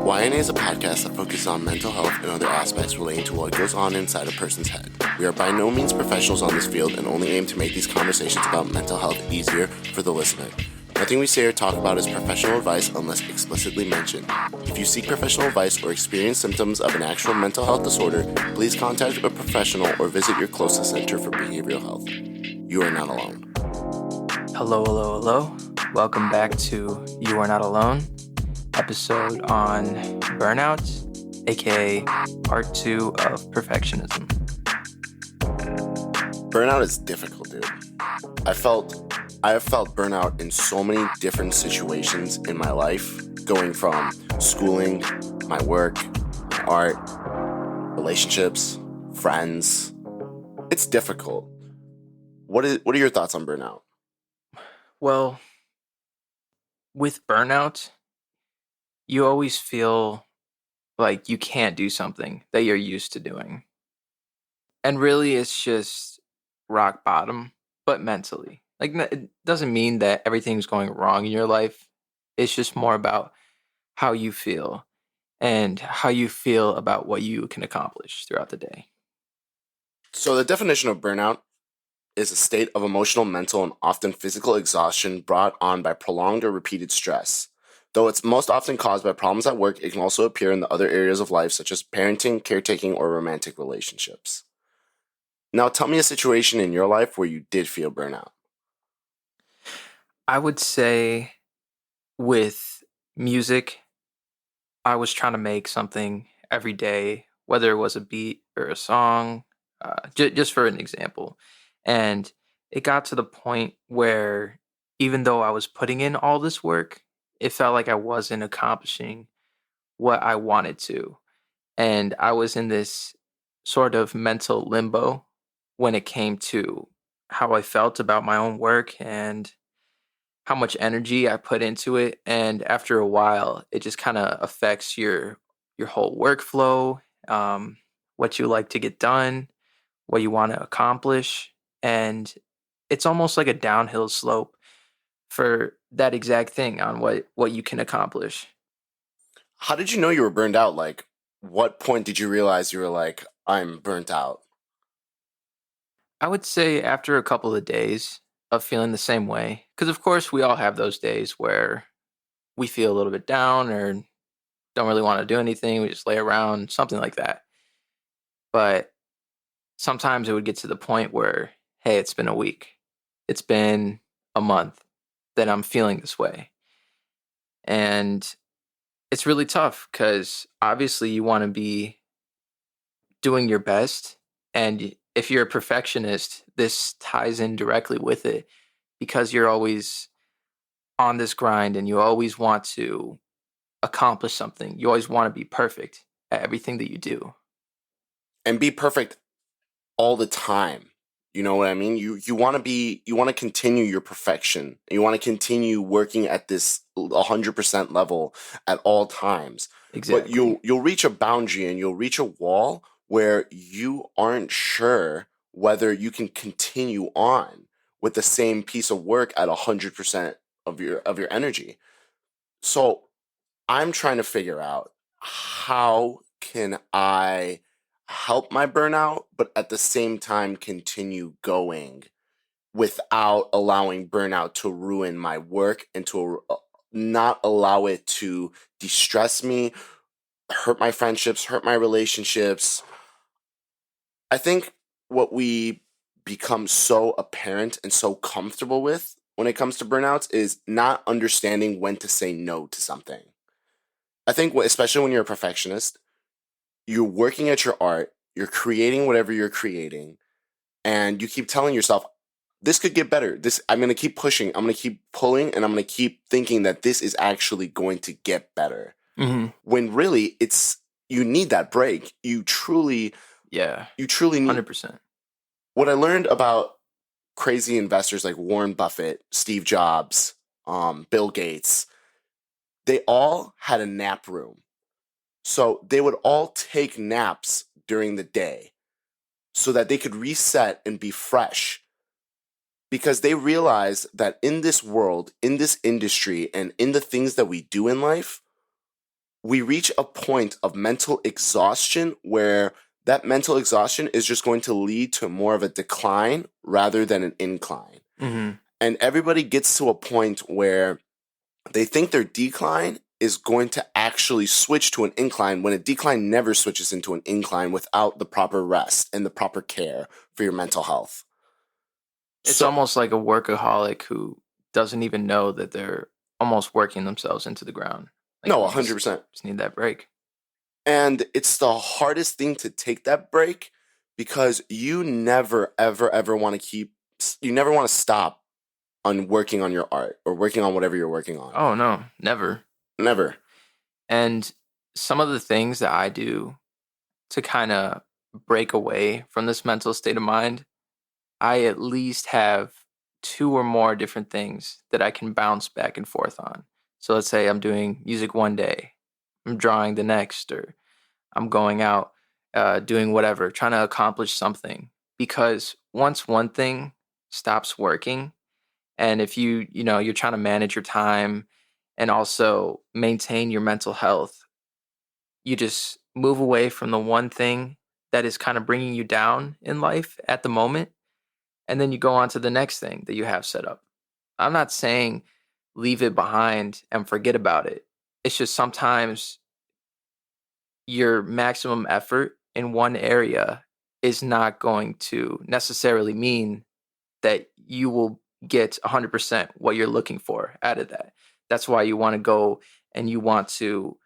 YNA is a podcast that focuses on mental health and other aspects relating to what goes on inside a person's head. We are by no means professionals on this field and only aim to make these conversations about mental health easier for the listener. Nothing we say or talk about is professional advice unless explicitly mentioned. If you seek professional advice or experience symptoms of an actual mental health disorder, please contact a professional or visit your closest center for behavioral health. You are not alone. Hello, hello, hello. Welcome back to You Are Not Alone, episode on Burnout, aka part 2 of perfectionism. Burnout is difficult, dude. I have felt burnout in so many different situations in my life, going from schooling, my work, my art, relationships, friends. It's difficult. What are your thoughts on burnout? Well, with burnout, you always feel like you can't do something that you're used to doing. And really, it's just rock bottom, but mentally. Like, it doesn't mean that everything's going wrong in your life. It's just more about how you feel and how you feel about what you can accomplish throughout the day. So the definition of burnout is a state of emotional, mental, and often physical exhaustion brought on by prolonged or repeated stress. Though it's most often caused by problems at work, it can also appear in the other areas of life, such as parenting, caretaking, or romantic relationships. Now, tell me a situation in your life where you did feel burnout. I would say with music, I was trying to make something every day, whether it was a beat or a song, just for an example. And it got to the point where even though I was putting in all this work, it felt like I wasn't accomplishing what I wanted to. And I was in this sort of mental limbo when it came to how I felt about my own work and how much energy I put into it. And after a while, it just kind of affects your whole workflow, what you like to get done, what you want to accomplish. And it's almost like a downhill slope for that exact thing on what you can accomplish. How did you know you were burned out? Like, what point did you realize you were like, I'm burnt out? I would say after a couple of days of feeling the same way, because of course we all have those days where we feel a little bit down or don't really want to do anything. We just lay around, something like that. But sometimes it would get to the point where, hey, it's been a week, it's been a month that I'm feeling this way. And it's really tough because obviously you want to be doing your best. And if you're a perfectionist, this ties in directly with it because you're always on this grind and you always want to accomplish something. You always want to be perfect at everything that you do. And be perfect all the time. You know what I mean? You want to continue your perfection. You want to continue working at this 100% level at all times. Exactly. But you'll reach a boundary and you'll reach a wall where you aren't sure whether you can continue on with the same piece of work at 100% of your energy. So I'm trying to figure out, how can I help my burnout, but at the same time continue going without allowing burnout to ruin my work and to not allow it to distress me, hurt my friendships, hurt my relationships. I think what we become so apparent and so comfortable with when it comes to burnouts is not understanding when to say no to something. I think, especially when you're a perfectionist, you're working at your art, you're creating whatever you're creating, and you keep telling yourself, this could get better. I'm going to keep pushing, I'm going to keep pulling, and I'm going to keep thinking that this is actually going to get better. Mm-hmm. When really, you need that break. You truly need 100%. What I learned about crazy investors like Warren Buffett, Steve Jobs, Bill Gates, they all had a nap room. So they would all take naps during the day so that they could reset and be fresh. Because they realized that in this world, in this industry, and in the things that we do in life, we reach a point of mental exhaustion where that mental exhaustion is just going to lead to more of a decline rather than an incline. Mm-hmm. And everybody gets to a point where they think their decline is going to actually switch to an incline, when a decline never switches into an incline without the proper rest and the proper care for your mental health. It's So, almost like a workaholic who doesn't even know that they're almost working themselves into the ground. Like no, you just 100%. just need that break. And it's the hardest thing to take that break, because you never, ever, ever want to stop on working on your art or working on whatever you're working on. Oh no, never. Never. And some of the things that I do to kind of break away from this mental state of mind, I at least have two or more different things that I can bounce back and forth on. So let's say I'm doing music one day, I'm drawing the next, or I'm going out doing whatever, trying to accomplish something. Because once one thing stops working, and if you're trying to manage your time and also maintain your mental health, you just move away from the one thing that is kind of bringing you down in life at the moment, and then you go on to the next thing that you have set up. I'm not saying leave it behind and forget about it. It's just sometimes your maximum effort in one area is not going to necessarily mean that you will get 100% what you're looking for out of that. That's why you want to go and you want to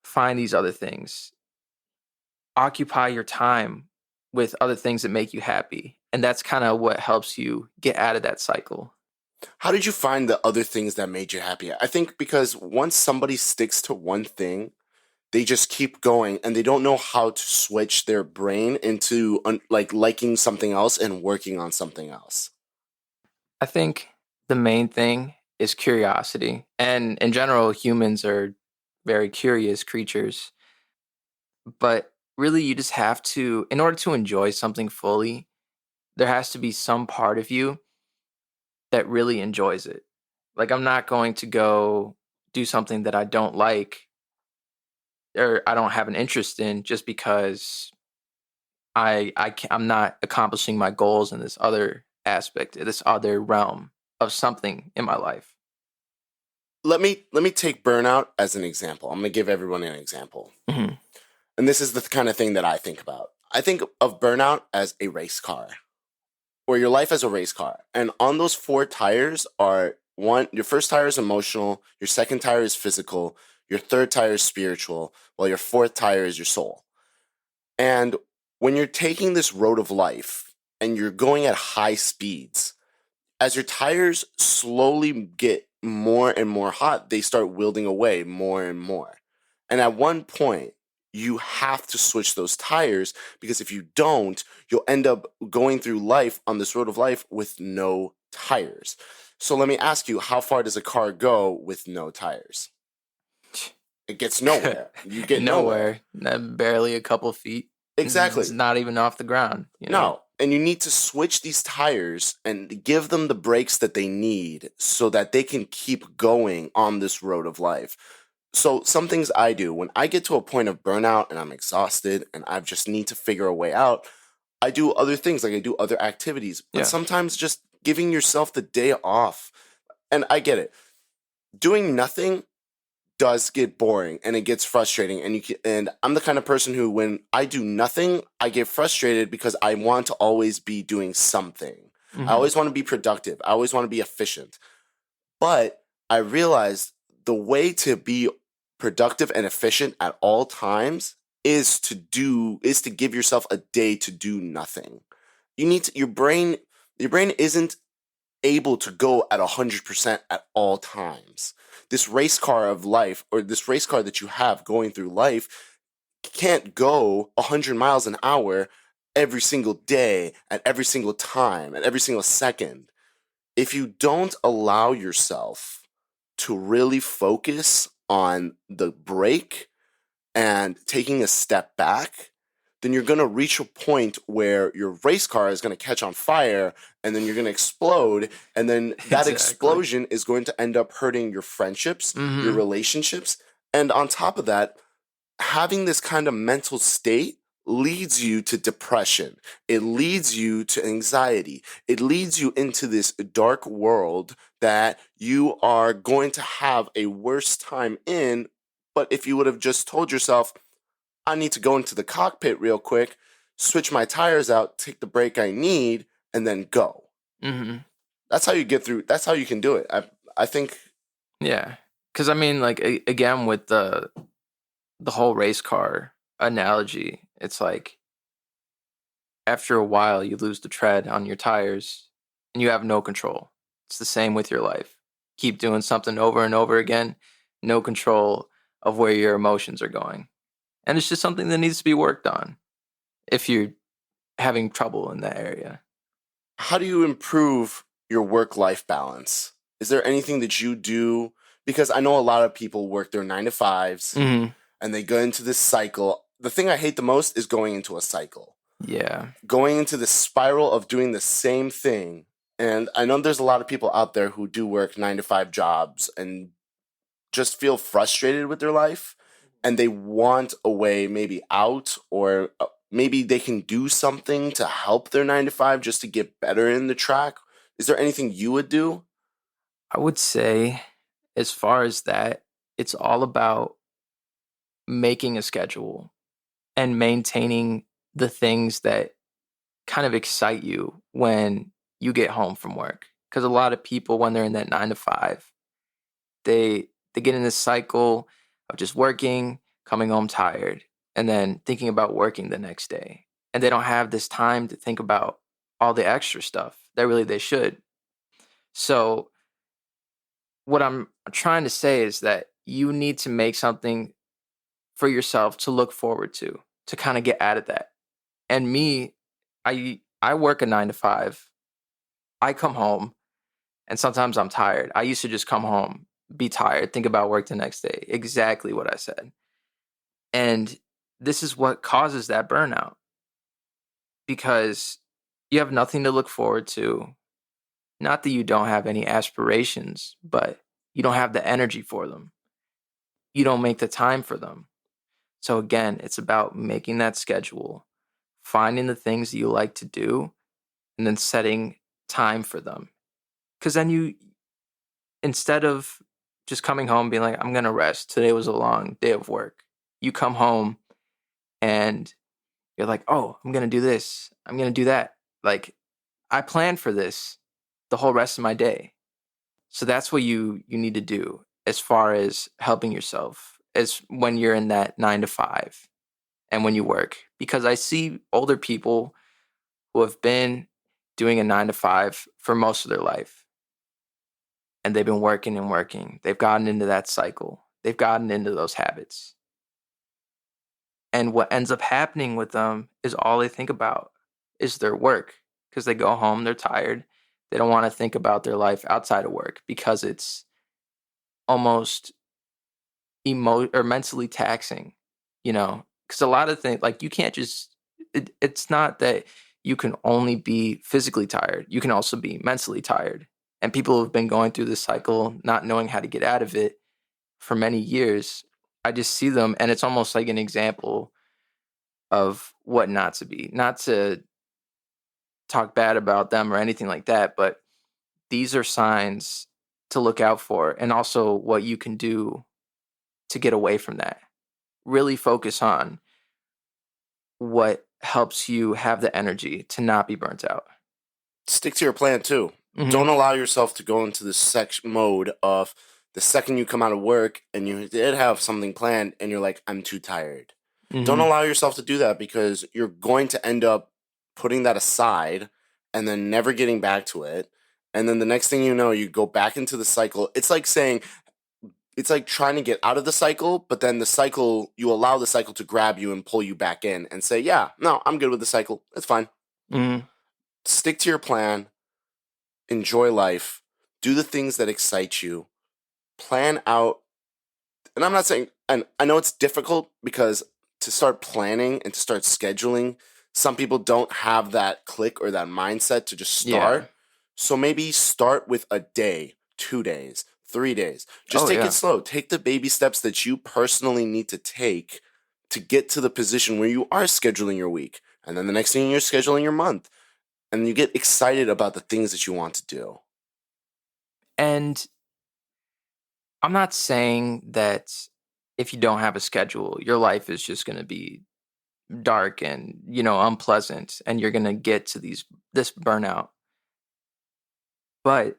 find these other things. Occupy your time with other things that make you happy. And that's kind of what helps you get out of that cycle. How did you find the other things that made you happy? I think because once somebody sticks to one thing, they just keep going and they don't know how to switch their brain into liking something else and working on something else. I think the main thing is curiosity. And in general, humans are very curious creatures. But really, you just have to, in order to enjoy something fully, there has to be some part of you that really enjoys it. Like, I'm not going to go do something that I don't like or I don't have an interest in just because I'm not accomplishing my goals in this other aspect, this other realm of something in my life. Let me take Burnout as an example. I'm going to give everyone an example. Mhm. And this is the kind of thing that I think about. I think of Burnout as a race car, or your life as a race car. And on those four tires are your first tire is emotional, your second tire is physical, your third tire is spiritual, while your fourth tire is your soul. And when you're taking this road of life and you're going at high speeds, as your tires slowly get more and more hot, they start wielding away more and more. And at one point, you have to switch those tires, because if you don't, you'll end up going through life on this road of life with no tires. So let me ask you, how far does a car go with no tires? It gets nowhere. You get nowhere. Barely a couple feet. Exactly. It's not even off the ground. No. And you need to switch these tires and give them the brakes that they need so that they can keep going on this road of life. So some things I do when I get to a point of burnout and I'm exhausted and I just need to figure a way out, I do other things, like I do other activities. But Yeah. sometimes just giving yourself the day off. And I get it. Doing nothing does get boring and it gets frustrating, and I'm the kind of person who, when I do nothing, I get frustrated because I want to always be doing something. Mhm. I always want to be productive. I always want to be efficient. But I realized the way to be productive and efficient at all times is to give yourself a day to do nothing. Your brain isn't able to go at 100% at all times. This race car of life, or this race car that you have going through life, can't go 100 miles an hour every single day, at every single time, at every single second. If you don't allow yourself to really focus on the break and taking a step back, then you're going to reach a point where your race car is going to catch on fire, and then you're going to explode, and then that Exactly. explosion is going to end up hurting your friendships, your relationships, And on top of that, having this kind of mental state leads you to depression. It leads you to anxiety. It leads you into this dark world that you are going to have a worse time in. But if you would have just told yourself, I need to go into the cockpit real quick, switch my tires out, take the break I need, and then go. Mm-hmm. That's how you get through. That's how you can do it. I think. Yeah, because I mean, like again with the whole race car analogy, it's like after a while you lose the tread on your tires and you have no control. It's the same with your life. Keep doing something over and over again, no control of where your emotions are going. And it's just something that needs to be worked on if you're having trouble in that area. How do you improve your work-life balance? Is there anything that you do? Because I know a lot of people work their 9 to 5s Mm-hmm. and they go into this cycle. The thing I hate the most is going into a cycle. Yeah. Going into the spiral of doing the same thing. And I know there's a lot of people out there who do work 9 to 5 jobs and just feel frustrated with their life and they want a way maybe out, or maybe they can do something to help their 9 to 5 just to get better in the track. Is there anything you would do? I would say, as far as that, it's all about making a schedule and maintaining the things that kind of excite you when you get home from work. Because a lot of people, when they're in that 9 to 5, they get in this cycle of just working, coming home tired, and then thinking about working the next day. And they don't have this time to think about all the extra stuff that really they should. So what I'm trying to say is that you need to make something for yourself to look forward to kind of get out of that. And me, I work a 9 to 5. I come home and sometimes I'm tired. I used to just come home, be tired, think about work the next day. Exactly what I said. And this is what causes that burnout, because you have nothing to look forward to. Not that you don't have any aspirations, but you don't have the energy for them. You don't make the time for them. So again, it's about making that schedule, finding the things that you like to do, and then setting time for them. Because then you, instead of just coming home being like, I'm going to rest, today was a long day of work, you come home and you're like, oh, I'm going to do this, I'm going to do that. Like, I planned for this the whole rest of my day. So that's what you need to do as far as helping yourself, as when you're in that 9 to 5 and when you work. Because I see older people who have been doing a 9 to 5 for most of their life, and they've been working and working. They've gotten into that cycle. They've gotten into those habits. And what ends up happening with them is all they think about is their work, because they go home, they're tired. They don't want to think about their life outside of work because it's almost or mentally taxing, because a lot of things, like, you can't just, it's not that you can only be physically tired. You can also be mentally tired. And people have been going through this cycle, not knowing how to get out of it for many years. I just see them, and it's almost like an example of what not to be. Not to talk bad about them or anything like that, but these are signs to look out for, and also what you can do to get away from that. Really focus on what helps you have the energy to not be burnt out. Stick to your plan too. Mm-hmm. Don't allow yourself to go into this mode of the second you come out of work and you did have something planned and you're like, I'm too tired. Mm-hmm. Don't allow yourself to do that, because you're going to end up putting that aside and then never getting back to it. And then the next thing you know, you go back into the cycle. It's like trying to get out of the cycle, but then you allow the cycle to grab you and pull you back in and say, yeah, no, I'm good with the cycle. It's fine. Mm-hmm. Stick to your plan. Enjoy life. Do the things that excite you. Plan out. And I'm not saying, and I know it's difficult, because to start planning and to start scheduling, some people don't have that click or that mindset to just start. Yeah. So maybe start with a day, 2 days, 3 days. Just take it slow. Take the baby steps that you personally need to take to get to the position where you are scheduling your week. And then the next thing you're scheduling your month. And you get excited about the things that you want to do. And I'm not saying that if you don't have a schedule, your life is just going to be dark and, unpleasant, and you're going to get to this burnout. But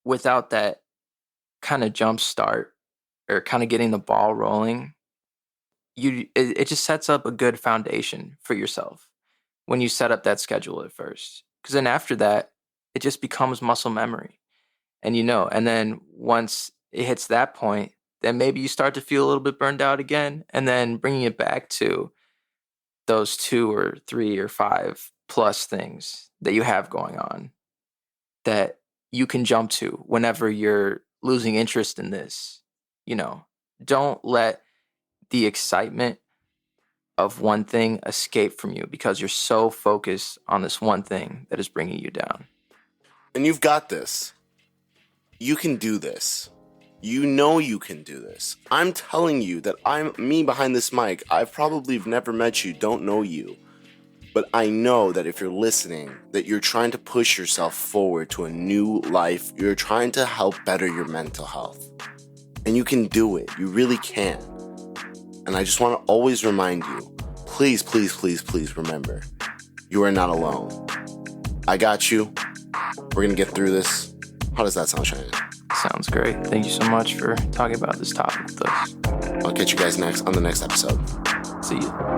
without that kind of jump start or kind of getting the ball rolling, it just sets up a good foundation for yourself when you set up that schedule at first. Because then after that, it just becomes muscle memory. And and then once it hits that point, then maybe you start to feel a little bit burned out again, and then bringing it back to those 2 or 3 or 5 plus things that you have going on that you can jump to whenever you're losing interest in this. Don't let the excitement of one thing escape from you because you're so focused on this one thing that is bringing you down. And you've got this. You can do this. You can do this. I'm telling you that me behind this mic. I've probably never met you, don't know you. But I know that if you're listening, that you're trying to push yourself forward to a new life. You're trying to help better your mental health. And you can do it. You really can. And I just want to always remind you, please, please, please, please remember, you are not alone. I got you. We're going to get through this. How does that sound, Shannon? Sounds great. Thank you so much for talking about this topic with us. I'll catch you guys on the next episode. See you.